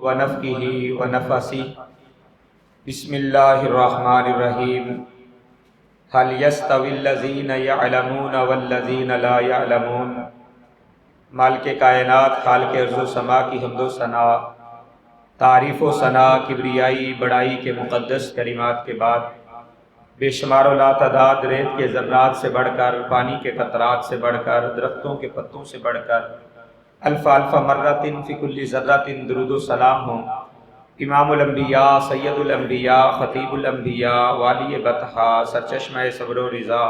ونفخه ونفثه بسم اللہ الرحمن الرحیم هل يستوي الذین يعلمون والذین لا يعلمون۔ مالک کائنات، خالق ارض و سما کی حمد و ثنا، تعریف و ثنا، کبریائی بڑائی کے مقدس کلمات کے بعد بے شمار و لا تعداد ریت کے ذرات سے بڑھ کر، پانی کے قطرات سے بڑھ کر، درختوں کے پتوں سے بڑھ کر، الف الف مرۃ فی کل ذرۃ درود و سلام ہوں امام الانبیاء، سید الانبیاء، خطیب الانبیاء، والی بطحا، سرچشمہ صبر و رضا،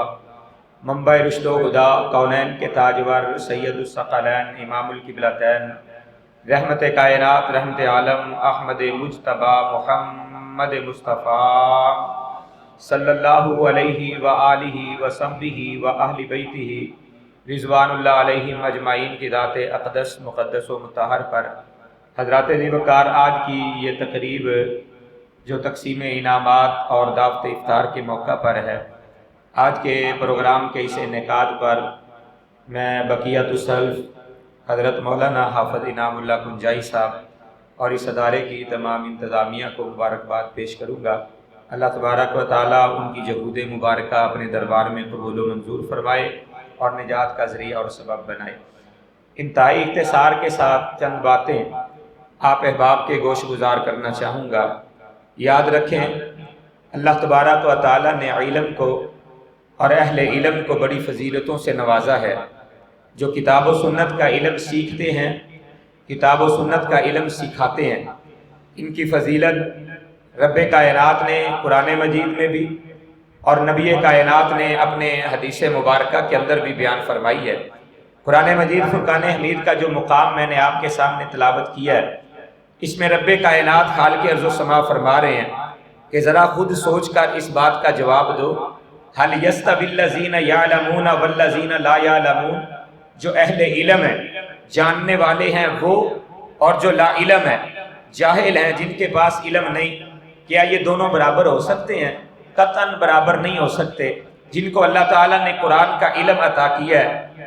منبع رشد و ہدا، کونین کے تاجور، سید الثقلین، امام القبلتین، رحمت کائنات، رحمت عالم، احمد مجتبی محمد مصطفیٰ صلی اللہ علیہ وآلہ وصحبہ واہل بیتہ رضوان اللہ علیہم اجمعین کی ذات اقدس، مقدس و مطہر پر حضرات ذیوقار آج کی یہ تقریب جو تقسیم انعامات اور دعوت افطار کے موقع پر ہے، آج کے پروگرام کے اس انعقاد پر میں بقیت السلف حضرت مولانا حافظ انعام اللہ کنجائی صاحب اور اس ادارے کی تمام انتظامیہ کو مبارکباد پیش کروں گا۔ اللہ تبارک و تعالیٰ ان کی جہود مبارکہ اپنے دربار میں قبول و منظور فرمائے اور نجات کا ذریعہ اور سبب بنائے۔ انتہائی اختصار کے ساتھ چند باتیں آپ احباب کے گوش گزار کرنا چاہوں گا۔ یاد رکھیں، اللہ تبارک و تعالیٰ نے علم کو اور اہل علم کو بڑی فضیلتوں سے نوازا ہے۔ جو کتاب و سنت کا علم سیکھتے ہیں، کتاب و سنت کا علم سکھاتے ہیں، ان کی فضیلت رب کائنات نے قرآن مجید میں بھی اور نبی کائنات نے اپنے حدیث مبارکہ کے اندر بھی بیان فرمائی ہے۔ قرآن مجید فرقان حمید کا جو مقام میں نے آپ کے سامنے تلاوت کیا ہے، اس میں رب کائنات خالق ارض و سما فرما رہے ہیں کہ ذرا خود سوچ کر اس بات کا جواب دو، هل يستوي الذین یعلمون والذین لا یعلمون۔ جو اہل علم ہیں، جاننے والے ہیں وہ، اور جو لا علم ہے، جاہل ہیں، جن کے پاس علم نہیں، کیا یہ دونوں برابر ہو سکتے ہیں؟ قطعاً برابر نہیں ہو سکتے۔ جن کو اللہ تعالیٰ نے قرآن کا علم عطا کیا ہے،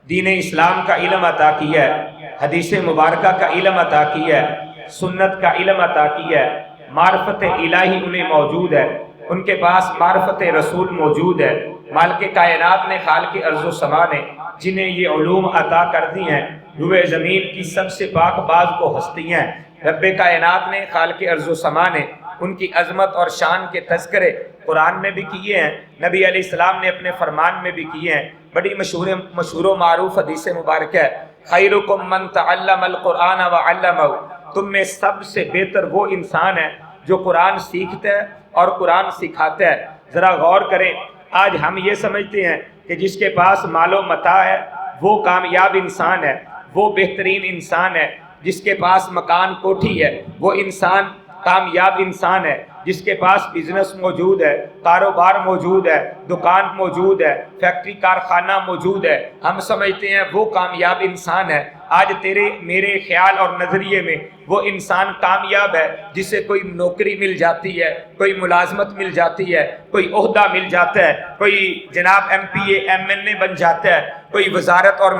دین اسلام کا علم عطا کیا ہے، حدیث مبارکہ کا علم عطا کیا ہے، سنت کا علم عطا کیا ہے، معرفت الہی انہیں موجود ہے، ان کے پاس معرفت رسول موجود ہے۔ مالک کائنات نے، خالق ارض و سما نے جنہیں یہ علوم عطا کر دی ہیں، روئے زمین کی سب سے پاک باز کو ہستیاں ہیں، رب کائنات نے، خالق ارض و سما نے ان کی عظمت اور شان کے تذکرے قرآن میں بھی کیے ہیں، نبی علیہ السلام نے اپنے فرمان میں بھی کیے ہیں۔ بڑی مشہور و معروف حدیث مبارک ہے، خیرکم من تعلم القرآن وعلمہ۔ تم میں سب سے بہتر وہ انسان ہے جو قرآن سیکھتا ہے اور قرآن سکھاتا ہے۔ ذرا غور کریں، آج ہم یہ سمجھتے ہیں کہ جس کے پاس مال و متاع ہے وہ کامیاب انسان ہے، وہ بہترین انسان ہے، جس کے پاس مکان کوٹھی ہے وہ انسان کامیاب انسان ہے، جس کے پاس بزنس موجود ہے، کاروبار موجود ہے، دکان موجود ہے، فیکٹری کارخانہ موجود ہے، ہم سمجھتے ہیں وہ کامیاب انسان ہے۔ آج تیرے میرے خیال اور نظریے میں وہ انسان کامیاب ہے جسے کوئی نوکری مل جاتی ہے، کوئی ملازمت مل جاتی ہے، کوئی عہدہ مل جاتا ہے، کوئی جناب M P A M N A بن جاتا ہے، کوئی وزارت اور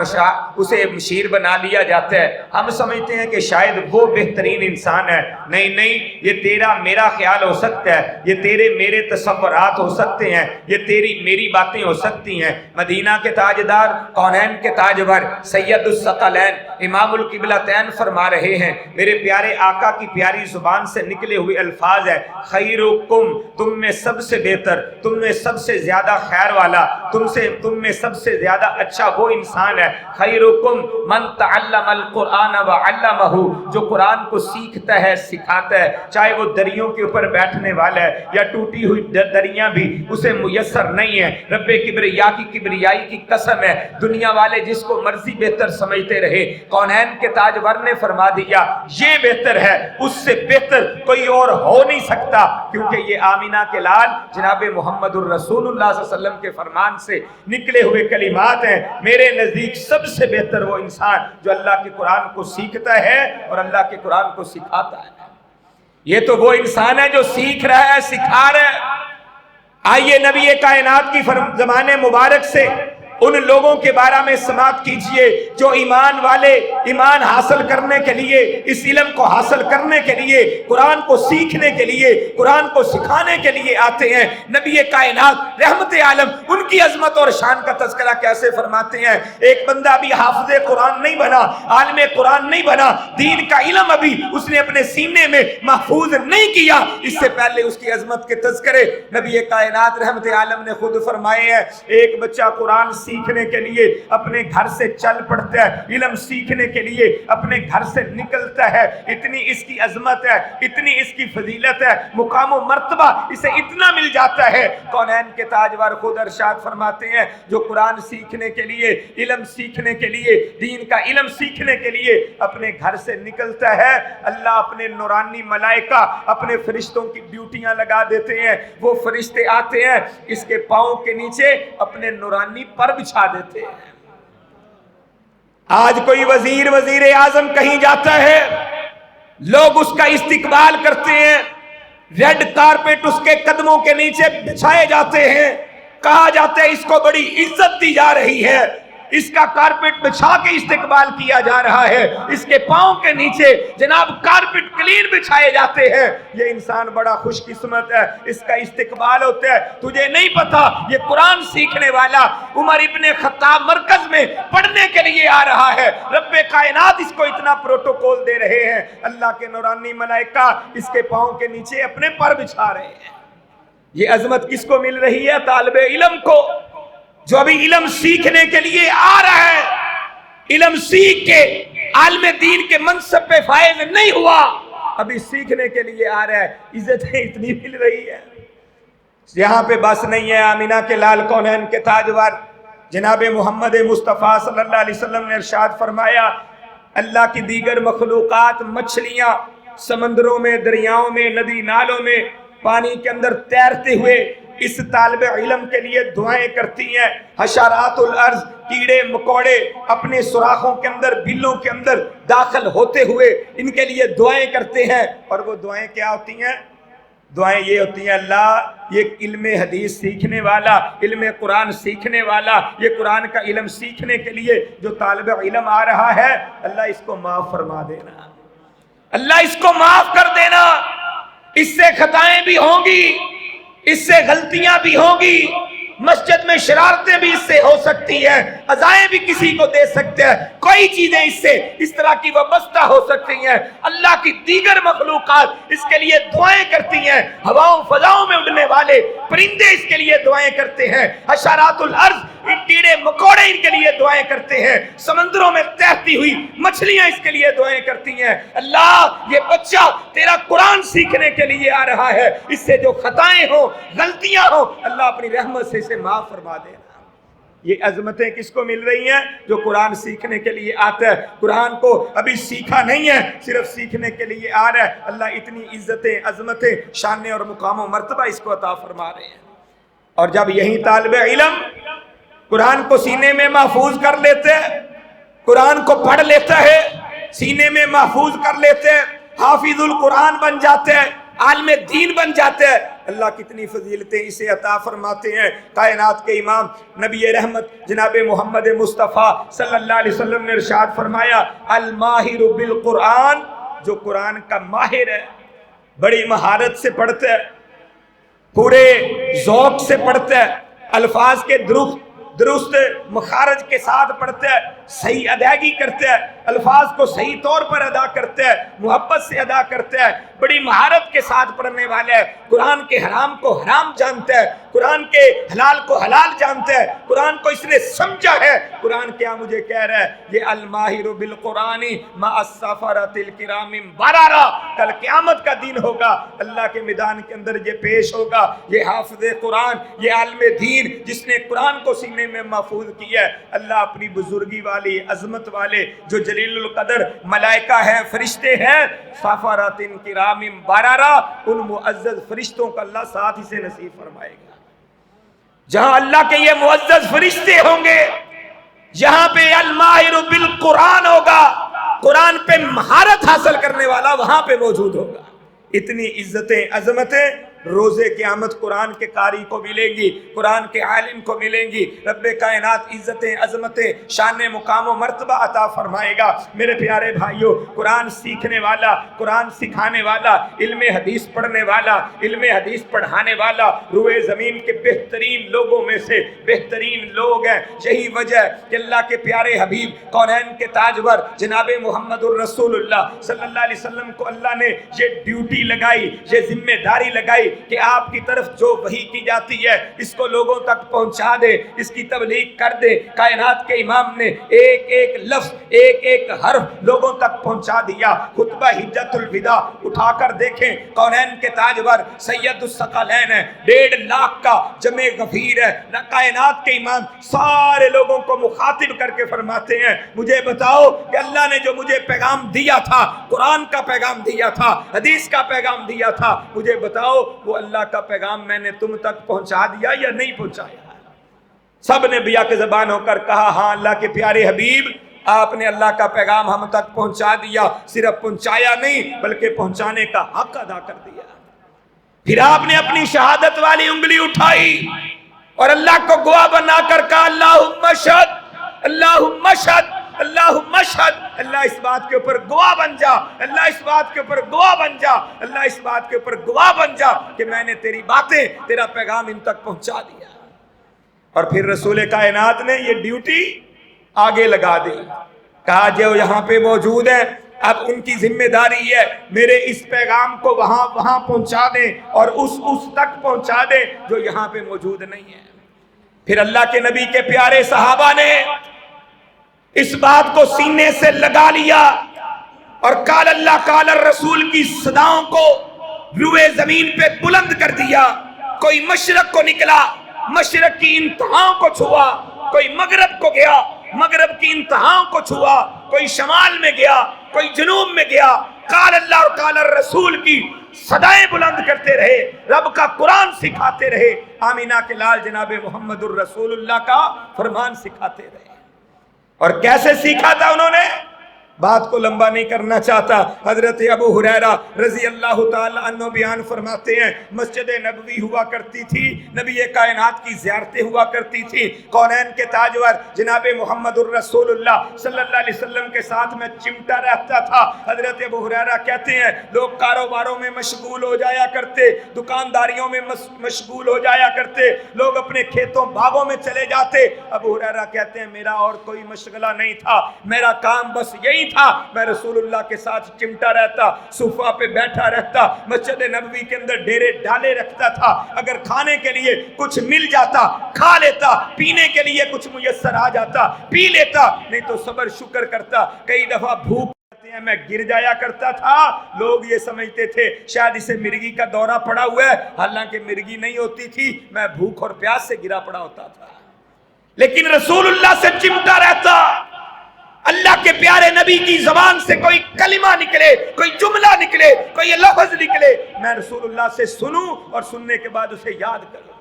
اسے مشیر بنا لیا جاتا ہے۔ ہم سمجھتے ہیں کہ شاید وہ بہترین انسان ہے۔ نہیں، یہ تیرا میرا خیال ہو سکتا ہے، یہ تیرے میرے تصورات ہو سکتے ہیں، یہ تیری میری باتیں ہو سکتی ہیں۔ مدینہ کے تاجدار، کونین کے تاجور، سید الثقلین، امام القبلتین فرما رہے ہیں، میرے پیارے آقا کی پیاری زبان سے نکلے ہوئے الفاظ ہے، خیرکم، تم میں سب سے بہتر، تم میں سب سے زیادہ خیر والا، تم میں سب سے زیادہ اچھا وہ انسان ہے، خیرکم من تعلم القرآن وعلمہ، جو قرآن کو سیکھتا ہے، سکھاتا ہے، چاہے وہ دریوں کے اوپر بیٹھنے والا ہے یا ٹوٹی ہوئی دریاں بھی اسے میسر نہیں ہے۔ رب کبریا کی کبریائی کی قسم ہے، دنیا والے جس کو مرضی بہتر سمجھتے رہے، کونین کے تاجور نے فرما دیا یہ بہتر ہے، اس سے بہتر کوئی اور ہو نہیں سکتا، کیونکہ یہ آمینہ کے لال جناب محمد الرسول اللہ صلی اللہ علیہ وسلم کے فرمان سے نکلے ہوئے کلمات ہیں۔ میرے نزدیک سب سے بہتر وہ انسان جو اللہ کے قرآن کو سیکھتا ہے اور اللہ کے قرآن کو سکھاتا ہے۔ یہ تو وہ انسان ہے جو سیکھ رہا ہے، سکھا رہا ہے۔ آئیے نبی کائنات کی زمانے مبارک سے ان لوگوں کے بارے میں سماعت کیجئے جو ایمان والے ایمان حاصل کرنے کے لیے، اس علم کو حاصل کرنے کے لیے، قرآن کو سیکھنے کے لیے، قرآن کو سکھانے کے لیے آتے ہیں، نبی کائنات رحمت عالم ان کی عظمت اور شان کا تذکرہ کیسے فرماتے ہیں؟ ایک بندہ بھی حافظ قرآن نہیں بنا، عالم قرآن نہیں بنا، دین کا علم ابھی اس نے اپنے سینے میں محفوظ نہیں کیا، اس سے پہلے اس کی عظمت کے تذکرے نبی کائنات رحمت عالم نے خود فرمائے ہیں۔ ایک بچہ قرآن سیکھنے کے لیے اپنے گھر سے چل پڑتا ہے، علم سیکھنے کے لیے اپنے گھر سے نکلتا ہے، اتنی اس کی عظمت ہے، اتنی اس کی فضیلت ہے، مقام و مرتبہ اسے اتنا مل جاتا ہے۔ کونین کے تاجور خود ارشاد فرماتے ہیں جو قرآن سیکھنے کے لیے، علم سیکھنے کے لیے، دین کا علم سیکھنے کے لیے اپنے گھر سے نکلتا ہے، اللہ اپنے نورانی ملائکہ اپنے فرشتوں کی ڈیوٹیاں لگا دیتے ہیں، وہ فرشتے آتے ہیں اس کے پاؤں کے نیچے اپنے نورانی پر بچھا دیتے ہیں۔ آج کوئی وزیر اعظم کہیں جاتا ہے، لوگ اس کا استقبال کرتے ہیں، ریڈ کارپیٹ اس کے قدموں کے نیچے بچھائے جاتے ہیں، کہا جاتا ہے اس کو بڑی عزت دی جا رہی ہے، اس کا کارپیٹ بچھا کے استقبال کیا جا رہا ہے، اس کے پاؤں کے نیچے جناب کارپیٹ کلین بچھائے جاتے ہیں، یہ انسان بڑا خوش قسمت ہے، اس کا استقبال ہوتا ہے۔ تجھے نہیں پتا یہ قرآن سیکھنے والا عمر ابن خطاب مرکز میں پڑھنے کے لیے آ رہا ہے، رب کائنات اس کو اتنا پروٹوکول دے رہے ہیں، اللہ کے نورانی ملائکہ اس کے پاؤں کے نیچے اپنے پر بچھا رہے ہیں۔ یہ عظمت کس کو مل رہی ہے؟ طالب علم کو، جو ابھی علم سیکھنے کے لیے آ رہا ہے، علم سیکھ کے عالم دین کے منصب پہ فائز نہیں ہوا، ابھی سیکھنے کے لیے آ رہا ہے، عزتیں اتنی مل رہی ہے۔ یہاں پہ بس نہیں ہے، آمینہ کے لال کونین کے تاجور جناب محمد مصطفیٰ صلی اللہ علیہ وسلم نے ارشاد فرمایا، اللہ کی دیگر مخلوقات، مچھلیاں سمندروں میں، دریاؤں میں، ندی نالوں میں، پانی کے اندر تیرتے ہوئے اس طالب علم کے لیے دعائیں کرتی ہیں، حشرات الارض، کیڑے مکوڑے اپنے سوراخوں کے اندر، بلوں کے اندر داخل ہوتے ہوئے ان کے لیے دعائیں کرتے ہیں، اور وہ دعائیں کیا ہوتی ہیں؟ دعائیں یہ ہوتی ہیں، اللہ یہ علم حدیث سیکھنے والا، علم قرآن سیکھنے والا، یہ قرآن کا علم سیکھنے کے لیے جو طالب علم آ رہا ہے، اللہ اس کو معاف فرما دینا، اللہ اس کو معاف کر دینا، اس سے خطائیں بھی ہوں گی، اس سے غلطیاں بھی ہوں گی، مسجد میں شرارتیں بھی اس سے ہو سکتی ہیں، عزائیں بھی کسی کو دے سکتے ہیں، کوئی چیزیں اس سے اس طرح کی وابستہ ہو سکتی ہیں۔ اللہ کی دیگر مخلوقات اس کے لیے دعائیں کرتی ہیں، ہواؤں فضاؤں میں اڑنے والے پرندے اس کے لیے دعائیں کرتے ہیں، حشرات الارض کیڑے مکوڑے ان کے لیے دعائیں کرتے ہیں، سمندروں میں تیرتی ہوئی مچھلیاں اس کے لیے دعائیں کرتی ہیں۔ اللہ یہ بچہ تیرا قرآن سیکھنے کے لیے آ رہا ہے، اس سے جو خطائیں ہوں، غلطیاں ہوں، اللہ اپنی رحمت سے اسے معاف فرما دینا۔ یہ عظمتیں کس کو مل رہی ہیں؟ جو قرآن سیکھنے کے لیے آتا ہے، قرآن کو ابھی سیکھا نہیں ہے، صرف سیکھنے کے لیے آ رہا ہے، اللہ اتنی عزتیں، عظمتیں، شانیں اور مقام و مرتبہ اس کو عطا فرما رہے ہیں۔ اور جب یہی طالب علم قرآن کو سینے میں محفوظ کر لیتے ہیں، قرآن کو پڑھ لیتا ہے، سینے میں محفوظ کر لیتے ہیں، حافظ القرآن بن جاتے ہیں، عالم دین بن جاتے ہیں، اللہ کتنی فضیلتیں اسے عطا فرماتے ہیں۔ کائنات کے امام نبی رحمت جناب محمد مصطفیٰ صلی اللہ علیہ وسلم نے ارشاد فرمایا، الماہر بالقرآن، جو قرآن کا ماہر ہے، بڑی مہارت سے پڑھتا ہے، پورے ذوق سے پڑھتا ہے، الفاظ کے درست مخارج کے ساتھ پڑھتا ہے، صحیح ادائیگی کرتا ہے، الفاظ کو صحیح طور پر ادا کرتا ہے، محبت سے ادا کرتا ہے، بڑی مہارت کے ساتھ پڑھنے والا ہے، قرآن کے حرام کو حرام جانتا ہے، قرآن کے حلال کو حلال جانتا ہے، قرآن کو اس نے سمجھا ہے، قرآن کیا مجھے کہہ رہا ہے، یہ الماہر بالقرآن مع السفرۃ الکرام بررہ، کل قیامت کا دن ہوگا، اللہ کے میدان کے اندر یہ پیش ہوگا، یہ حافظ قرآن، یہ عالم دین جس نے قرآن کو سینے میں محفوظ کیا ہے، اللہ اپنی بزرگی والی، عظمت والے جو جلیل القدر ملائکہ ہیں، فرشتے ہیں، سفرۃ کرام بررہ، ان معزز فرشتوں کا اللہ ساتھ ہی سے نصیب فرمائے گا۔ جہاں اللہ کے یہ معزز فرشتے ہوں گے، جہاں پہ الماہر بالقرآن ہوگا، قرآن پہ مہارت حاصل کرنے والا وہاں پہ موجود ہوگا۔ اتنی عزتیں، عظمتیں روزے قیامت قرآن کے قاری کو ملیں گی، قرآن کے عالم کو ملیں گی۔ رب کائنات عزتیں، عظمتیں، شان، مقام و مرتبہ عطا فرمائے گا۔ میرے پیارے بھائیوں، قرآن سیکھنے والا، قرآن سکھانے والا، علم حدیث پڑھنے والا، علم حدیث پڑھانے والا روئے زمین کے بہترین لوگوں میں سے بہترین لوگ ہیں۔ یہی وجہ ہے کہ اللہ کے پیارے حبیب کونین کے تاجور جناب محمد الرسول اللہ صلی اللہ علیہ وسلم کو اللہ نے یہ ڈیوٹی لگائی، یہ ذمہ داری لگائی کہ آپ کی طرف جو وحی کی جاتی ہے اس کو لوگوں تک پہنچا دے، اس کی تبلیغ کر دے۔ کائنات کے امام نے ایک ایک لفظ، ایک ایک حرف لوگوں تک پہنچا دیا۔ خطبہ حجت الوداع اٹھا کر دیکھیں، کونین کے تاجور سید الثقلین ہے، 1.5 لاکھ کا جمع غفیر ہے۔ کائنات کے امام سارے لوگوں کو مخاطب کر کے فرماتے ہیں، مجھے بتاؤ کہ اللہ نے جو مجھے پیغام دیا تھا، قرآن کا پیغام دیا تھا، حدیث کا پیغام دیا تھا، مجھے بتاؤ وہ اللہ کا پیغام میں نے تم تک پہنچا دیا یا نہیں پہنچایا؟ سب نے بیا کے زبان ہو کر کہا ہاں اللہ کے پیارے حبیب، آپ نے اللہ کا پیغام ہم تک پہنچا دیا، صرف پہنچایا نہیں بلکہ پہنچانے کا حق ادا کر دیا۔ پھر آپ نے اپنی شہادت والی انگلی اٹھائی اور اللہ کو گواہ بنا کر کہا اللہم اشہد، اللہم اشہد، اللہم اشہد، اللہ اس بات کے اوپر گواہ بن جا، اللہ اس بات کے اوپر گواہ بن جا، اللہ اس بات کے اوپر گواہ بن جا کہ میں نے تیری باتیں، تیرا پیغام ان تک پہنچا دیا۔ اور پھر رسول کائنات نے یہ ڈیوٹی آگے لگا دی، کہا جو یہاں پہ موجود ہیں اب ان کی ذمہ داری ہے میرے اس پیغام کو وہاں پہنچا دیں اور اس تک پہنچا دیں جو یہاں پہ موجود نہیں ہے۔ پھر اللہ کے نبی کے پیارے صحابہ نے اس بات کو سینے سے لگا لیا اور قال اللہ قال الرسول کی صداؤں کو روئے زمین پہ بلند کر دیا۔ کوئی مشرق کو نکلا، مشرق کی انتہاؤں کو چھوا، کوئی مغرب کو گیا، مغرب کی انتہاؤں کو چھوا، کوئی شمال میں گیا، کوئی جنوب میں گیا، قال اللہ اور قال الرسول کی صدائیں بلند کرتے رہے، رب کا قرآن سکھاتے رہے، آمینہ کے لال جناب محمد الرسول اللہ کا فرمان سکھاتے رہے۔ اور کیسے سیکھا تھا انہوں نے؟ بات کو لمبا نہیں کرنا چاہتا، حضرت ابو ہریرہ رضی اللہ تعالی عنہ بیان فرماتے ہیں مسجد نبوی ہوا کرتی تھی، نبی کائنات کی زیارتیں ہوا کرتی تھی، کونین کے تاجور جناب محمد الرسول اللہ صلی اللہ علیہ وسلم کے ساتھ میں چمٹا رہتا تھا۔ حضرت ابو ہریرہ کہتے ہیں لوگ کاروباروں میں مشغول ہو جایا کرتے، دکانداریوں میں مشغول ہو جایا کرتے، لوگ اپنے کھیتوں باغوں میں چلے جاتے۔ ابو ہریرہ کہتے ہیں میرا اور کوئی مشغلہ نہیں تھا، میرا کام بس یہی تھا، میں رسول اللہ کے ساتھ چمٹا رہتا، صوفہ پہ بیٹھا رہتا، مسجد نبوی کے اندر ڈیرے ڈالے رکھتا تھا، اگر کھانے کے لیے کچھ مل جاتا کھا لیتا، پینے کے لیے کچھ میسر آ جاتا پی لیتا، نہیں تو صبر شکر کرتا۔ کئی دفعہ بھوک میں گر جایا کرتا تھا، لوگ یہ سمجھتے تھے شاید اسے مرگی کا دورہ پڑا ہوا ہے، حالانکہ مرگی نہیں ہوتی تھی، میں بھوک اور پیاس سے گرا پڑا ہوتا تھا، لیکن رسول اللہ سے چمٹا رہتا۔ اللہ کے پیارے نبی کی زبان سے کوئی کلمہ نکلے، کوئی جملہ نکلے، کوئی لفظ نکلے، میں رسول اللہ سے سنوں اور سننے کے بعد اسے یاد کروں۔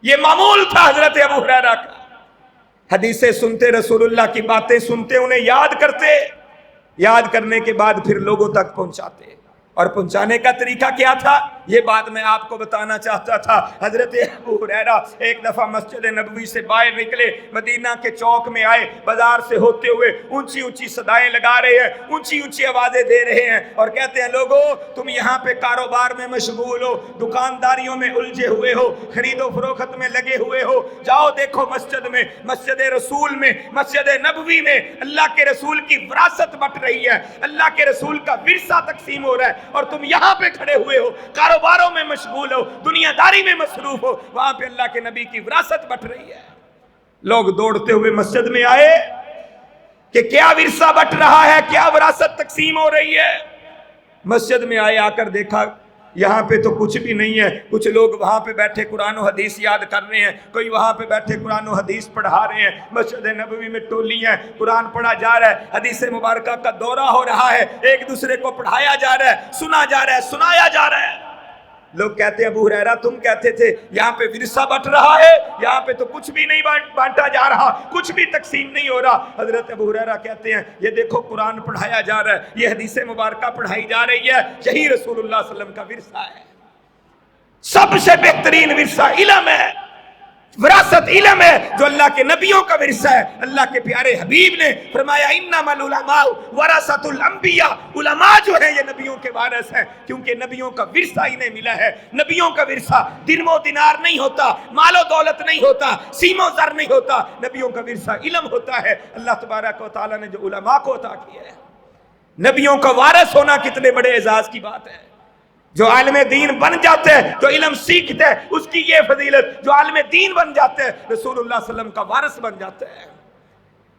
یہ معمول تھا حضرت ابو ہریرہ کا، حدیثیں سنتے، رسول اللہ کی باتیں سنتے، انہیں یاد کرتے، یاد کرنے کے بعد پھر لوگوں تک پہنچاتے۔ اور پہنچانے کا طریقہ کیا تھا یہ بات میں آپ کو بتانا چاہتا تھا۔ حضرت ابو ہریرہ ایک دفعہ مسجد نبوی سے باہر نکلے، مدینہ کے چوک میں آئے، بازار سے ہوتے ہوئے اونچی اونچی صدائیں لگا رہے ہیں، اونچی اونچی آوازیں دے رہے ہیں اور کہتے ہیں لوگو تم یہاں پہ کاروبار میں مشغول ہو، دکانداریوں میں الجھے ہوئے ہو، خرید و فروخت میں لگے ہوئے ہو، جاؤ دیکھو مسجد میں، مسجد رسول میں، مسجد نبوی میں اللہ کے رسول کی وراثت بٹ رہی ہے، اللہ کے رسول کا ورثہ تقسیم ہو رہا ہے، اور تم یہاں پہ کھڑے ہوئے ہو، کاروباروں میں مشغول ہو، دنیا داری میں مصروف ہو، وہاں پہ اللہ کے نبی کی وراثت بٹ رہی ہے۔ لوگ دوڑتے ہوئے مسجد میں آئے کہ کیا ورثہ بٹ رہا ہے، کیا وراثت تقسیم ہو رہی ہے۔ مسجد میں آئے، آ کر دیکھا یہاں پہ تو کچھ بھی نہیں ہے، کچھ لوگ وہاں پہ بیٹھے قرآن و حدیث یاد کر رہے ہیں، کوئی وہاں پہ بیٹھے قرآن و حدیث پڑھا رہے ہیں، مسجد نبوی میں ٹولی ہیں، قرآن پڑھا جا رہا ہے، حدیث مبارکہ کا دورہ ہو رہا ہے، ایک دوسرے کو پڑھایا جا رہا ہے، سنا جا رہا ہے، سنایا جا رہا ہے۔ لوگ کہتے ہیں ابو ہریرہ تم کہتے تھے یہاں پہ ورثہ بٹ رہا ہے، یہاں پہ تو کچھ بھی نہیں بانٹا جا رہا، کچھ بھی تقسیم نہیں ہو رہا۔ حضرت ابو ہریرہ کہتے ہیں یہ دیکھو قرآن پڑھایا جا رہا ہے، یہ حدیث مبارکہ پڑھائی جا رہی ہے، یہی رسول اللہ صلی اللہ علیہ وسلم کا ورثہ ہے۔ سب سے بہترین ورثہ علم ہے، وراثت علم ہے جو اللہ کے نبیوں کا ورثہ ہے۔ اللہ کے پیارے حبیب نے فرمایا انما العلماء ورثۃ الانبیاء، علماء جو ہیں یہ نبیوں کے وارث ہیں، کیونکہ نبیوں کا ورثہ انہیں ملا ہے۔ نبیوں کا ورثہ درم و دینار نہیں ہوتا، مال و دولت نہیں ہوتا، سیم و زر نہیں ہوتا، نبیوں کا ورثہ علم ہوتا ہے۔ اللہ تبارک و تعالیٰ نے جو علماء کو عطا کیا ہے، نبیوں کا وارث ہونا کتنے بڑے اعزاز کی بات ہے۔ جو عالم دین بن جاتے ہیں، جو علم سیکھتے ہیں، اس کی یہ فضیلت، جو عالم دین بن جاتے ہیں رسول اللہ صلی اللہ علیہ وسلم کا وارث بن جاتے ہیں۔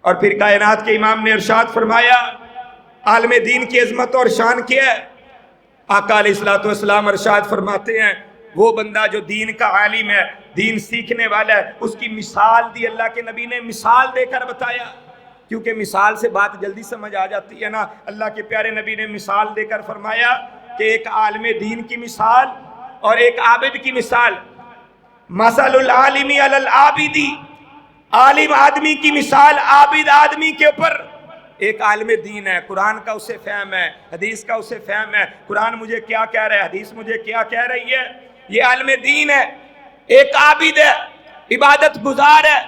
اور پھر کائنات کے امام نے ارشاد فرمایا عالم دین کی عظمت اور شان کیا ہے؟ آقا علیہ الصلوۃ والسلام ارشاد فرماتے ہیں وہ بندہ جو دین کا عالم ہے، دین سیکھنے والا ہے، اس کی مثال دی اللہ کے نبی نے، مثال دے کر بتایا، کیونکہ مثال سے بات جلدی سمجھ آ جاتی ہے نا۔ اللہ کے پیارے نبی نے مثال دے کر فرمایا کہ ایک عالم دین کی مثال اور ایک عابد کی مثال، مثل العالم علی العابد، عالم آدمی کی مثال عابد آدمی کے اوپر۔ ایک عالم دین ہے، قرآن کا اسے فہم ہے، حدیث کا اسے فہم ہے، قرآن مجھے کیا کہہ رہا ہے، حدیث مجھے کیا کہہ رہی ہے، یہ عالم دین ہے۔ ایک عابد ہے، عبادت گزار ہے،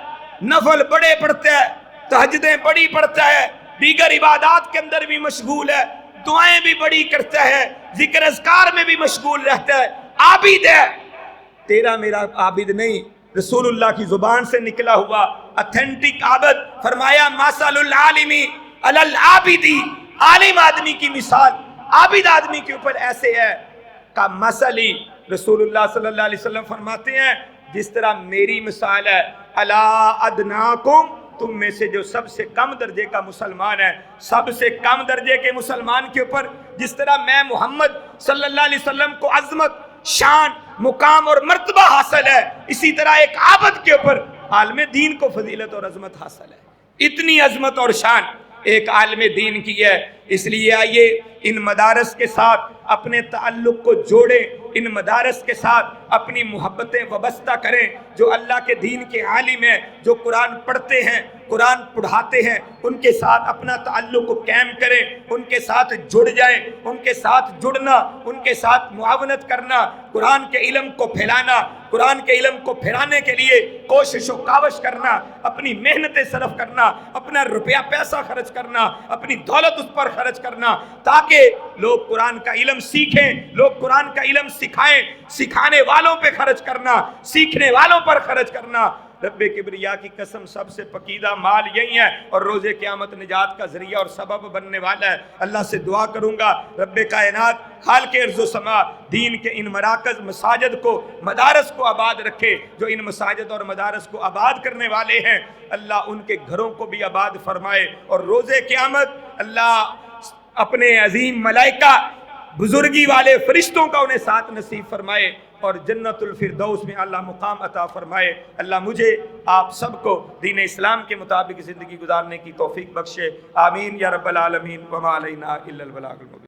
نفل بڑے پڑھتا ہے، تہجدیں بڑی پڑھتا ہے، دیگر عبادات کے اندر بھی مشغول ہے، دعائیں بھی بڑی کرتا ہے، ذکر اذکار میں بھی مشغول رہتا ہے، عابد ہے۔ تیرا میرا عابد نہیں، رسول اللہ کی زبان سے نکلا ہوا اتھینٹک عابد۔ فرمایا مثل العالم علی العابد، عالم آدمی کی مثال عابد آدمی کے اوپر ایسے ہے کا مثلی، رسول اللہ صلی اللہ علیہ وسلم فرماتے ہیں جس طرح میری مثال ہے، الا ادناکم، تم میں سے جو سب سے کم درجے کا مسلمان ہے، سب سے کم درجے کے مسلمان کے اوپر جس طرح میں محمد صلی اللہ علیہ وسلم کو عظمت، شان، مقام اور مرتبہ حاصل ہے، اسی طرح ایک عابد کے اوپر عالم دین کو فضیلت اور عظمت حاصل ہے۔ اتنی عظمت اور شان ایک عالم دین کی ہے۔ اس لیے آئیے ان مدارس کے ساتھ اپنے تعلق کو جوڑیں، ان مدارس کے ساتھ اپنی محبتیں وابستہ کریں۔ جو اللہ کے دین کے عالم ہیں، جو قرآن پڑھتے ہیں، قرآن پڑھاتے ہیں، ان کے ساتھ اپنا تعلق کو قائم کریں، ان کے ساتھ جڑ جائیں، ان کے ساتھ جڑنا، ان کے ساتھ معاونت کرنا، قرآن کے علم کو پھیلانا، قرآن کے علم کو پھیلانے کے لیے کوشش و کاوش کرنا، اپنی محنتیں صرف کرنا، اپنا روپیہ پیسہ خرچ کرنا، اپنی دولت اس پر خرچ کرنا، تاکہ لوگ قرآن کا علم سیکھیں، لوگ قرآن کا علم سکھائیں، سکھانے والوں پہ خرچ کرنا، سیکھنے والوں پر خرچ کرنا۔ رب کبریا کی قسم سب سے پکیدہ مال یہی ہے اور روز قیامت نجات کا ذریعہ اور سبب بننے والا ہے۔ اللہ سے دعا کروں گا رب کائنات خالق ارض و سما دین کے ان مراکز، مساجد کو، مدارس کو آباد رکھے۔ جو ان مساجد اور مدارس کو آباد کرنے والے ہیں اللہ ان کے گھروں کو بھی آباد فرمائے، اور روز قیامت اللہ اپنے عظیم ملائکہ، بزرگی والے فرشتوں کا انہیں ساتھ نصیب فرمائے اور جنت الفردوس میں اللہ مقام عطا فرمائے۔ اللہ مجھے آپ سب کو دین اسلام کے مطابق زندگی گزارنے کی توفیق بخشے، آمین یا رب العالمین، وما علینا الا البلاغ المبین۔